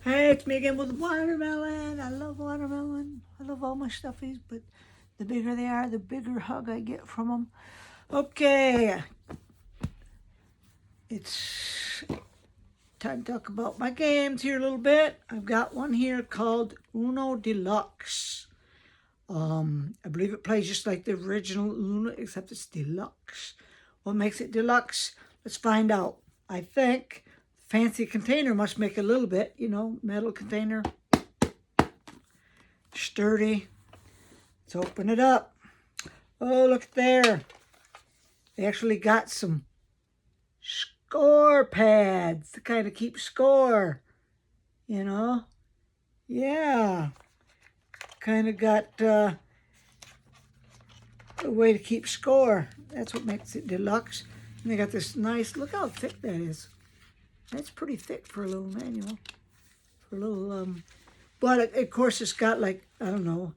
Hey, it's me again with watermelon. I love watermelon. I love all my stuffies, but the bigger they are, the bigger hug I get from them. Okay, it's time to talk about my games here a little bit. I've got one here called Uno Deluxe. I believe it plays just like the original Uno, except it's deluxe. What makes it deluxe? Let's find out. I think fancy container must make a little bit, metal container, sturdy. Let's open it up. Oh, look there. They actually got some score pads to kind of keep score, you know? Yeah. Kind of got a way to keep score. That's what makes it deluxe. And they got this nice, look how thick that is. That's pretty thick for a little manual. For a little, but of course it's got like, I don't know,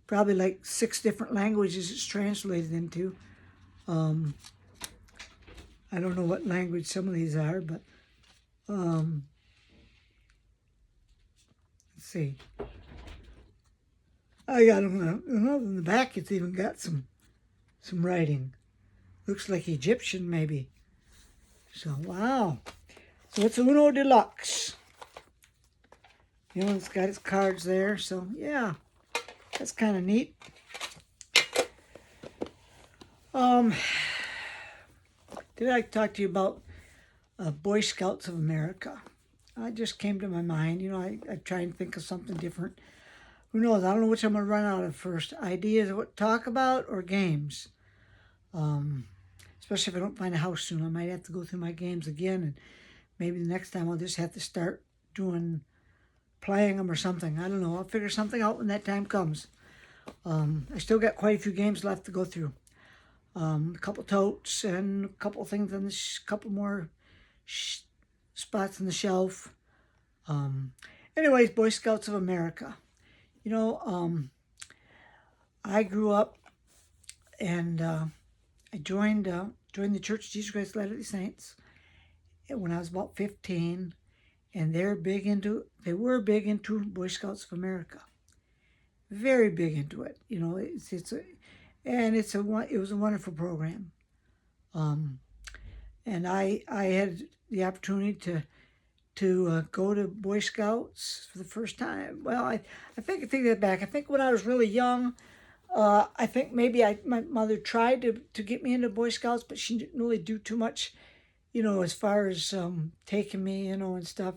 probably like 6 different languages it's translated into. I don't know what language some of these are, but let's see. I got them. In the back, it's even got some writing. Looks like Egyptian, maybe. So wow. So it's Uno Deluxe. It's got its cards there. So yeah, that's kind of neat. Did I talk to you about Boy Scouts of America? It just came to my mind. I try and think of something different. Who knows? I don't know which I'm going to run out of first. Ideas of what to talk about or games. Especially if I don't find a house soon. I might have to go through my games again. And maybe the next time I'll just have to start playing them or something. I don't know. I'll figure something out when that time comes. I still got quite a few games left to go through. A couple totes and a couple things on couple more spots on the shelf. Anyways, Boy Scouts of America. I grew up and I joined the Church of Jesus Christ of Latter-day Saints when I was about 15, and they were big into Boy Scouts of America. Very big into it. It was a wonderful program. And I had the opportunity to go to Boy Scouts for the first time. Well, I think I take that back. I think when I was really young, I think maybe my mother tried to get me into Boy Scouts, but she didn't really do too much, as far as taking me, and stuff.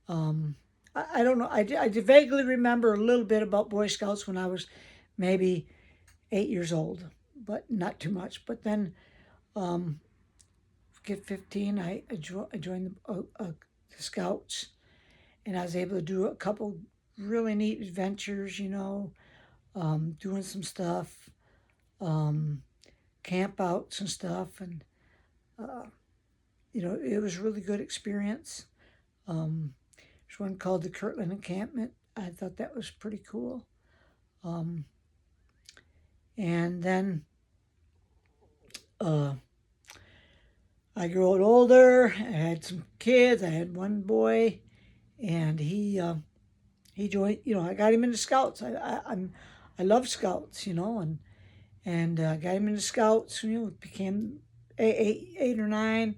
I don't know. I vaguely remember a little bit about Boy Scouts when I was maybe 8 years old, but not too much. But then, get 15, I joined the Scouts, and I was able to do a couple really neat adventures, doing some stuff, camp outs and stuff, and it was a really good experience. There's one called the Kirtland Encampment. I thought that was pretty cool. And then I grew older. I had some kids. I had one boy, and he joined. I got him into Scouts. I love Scouts. And got him into Scouts. Became 8 or 9.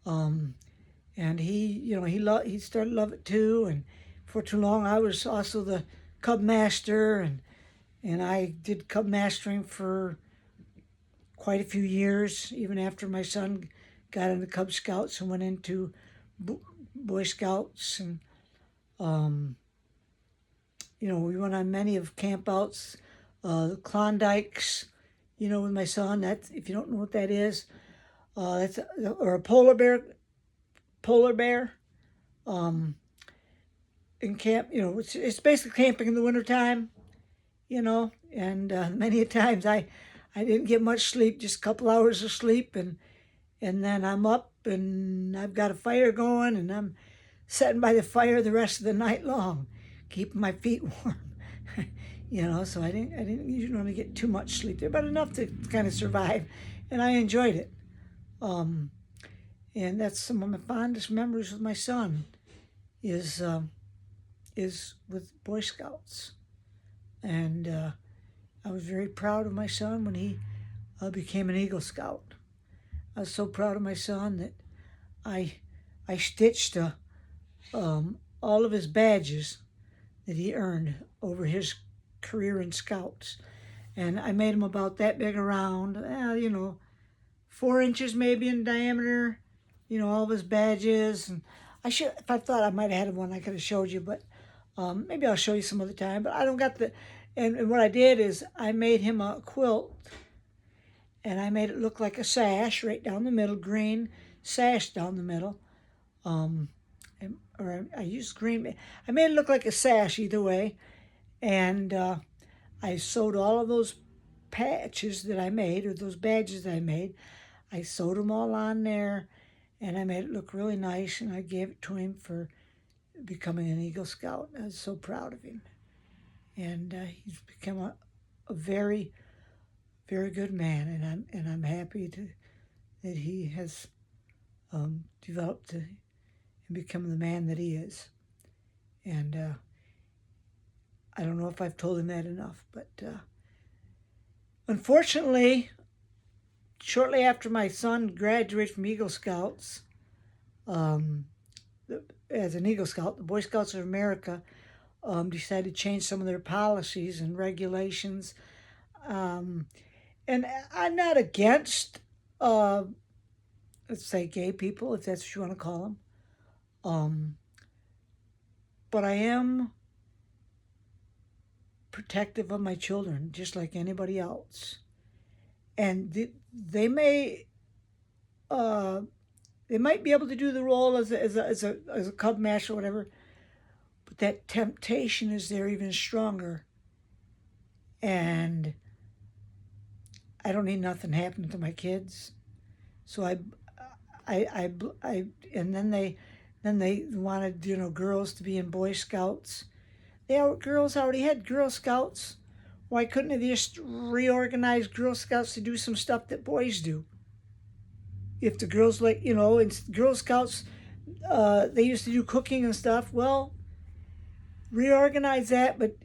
And he started to love it too. And for too long, I was also the Cub Master, and I did Cub Mastering for quite a few years, even after my son got into Cub Scouts and went into Boy Scouts. And we went on many of campouts, the Klondikes, with my son. That's, if you don't know what that is, or a polar bear. In camp, it's basically camping in the wintertime, and many times I didn't get much sleep, just a couple hours of sleep, and then I'm up and I've got a fire going, and I'm sitting by the fire the rest of the night long, keeping my feet warm. So I didn't usually get too much sleep there, but enough to kind of survive, and I enjoyed it. And that's some of my fondest memories with my son, is is with Boy Scouts. And I was very proud of my son when he became an Eagle Scout. I was so proud of my son that I stitched all of his badges that he earned over his career in Scouts. And I made him about that big around, 4 inches maybe in diameter, all of his badges. And if I thought I might have had one, I could have showed you, but maybe I'll show you some other time. But I don't got and what I did is I made him a quilt, and I made it look like a sash right down the middle, green sash down the middle. Or I used green. I made it look like a sash either way, and I sewed all of those patches that I made, or those badges that I made. I sewed them all on there, and I made it look really nice, and I gave it to him for becoming an Eagle Scout. I was so proud of him, and he's become a very, very good man, and I'm happy that he has developed and become the man that he is. And I don't know if I've told him that enough, but unfortunately, shortly after my son graduated from Eagle Scouts, as an Eagle Scout, the Boy Scouts of America decided to change some of their policies and regulations. And I'm not against, let's say, gay people, if that's what you want to call them. But I am protective of my children, just like anybody else. And they might be able to do the role as a cub master or whatever, but that temptation is there even stronger. And I don't need nothing happening to my kids, so and then they wanted girls to be in Boy Scouts. Girls already had Girl Scouts. Why couldn't they just reorganize Girl Scouts to do some stuff that boys do? If the girls in Girl Scouts, they used to do cooking and stuff. Well, reorganize that, but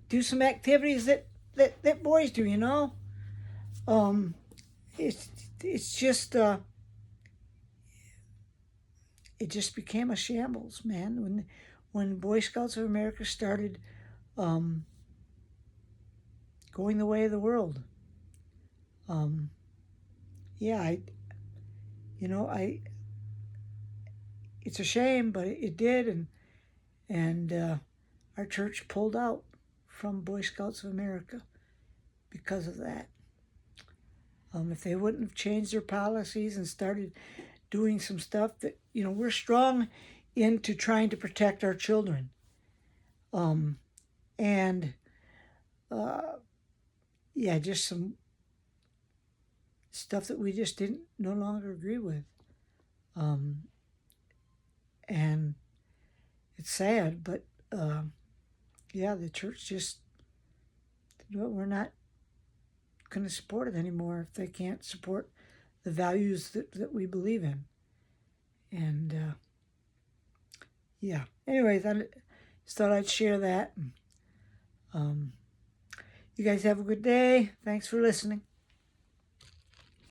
do some activities that boys do. It's just it just became a shambles, man. When Boy Scouts of America started going the way of the world. It's a shame, but it did, and our church pulled out from Boy Scouts of America because of that. If they wouldn't have changed their policies and started doing some stuff that, we're strong into trying to protect our children. Just some stuff that we just no longer agree with. And it's sad, but the church just, we're not going to support it anymore if they can't support the values that we believe in. And anyways, I just thought I'd share that. You guys have a good day. Thanks for listening.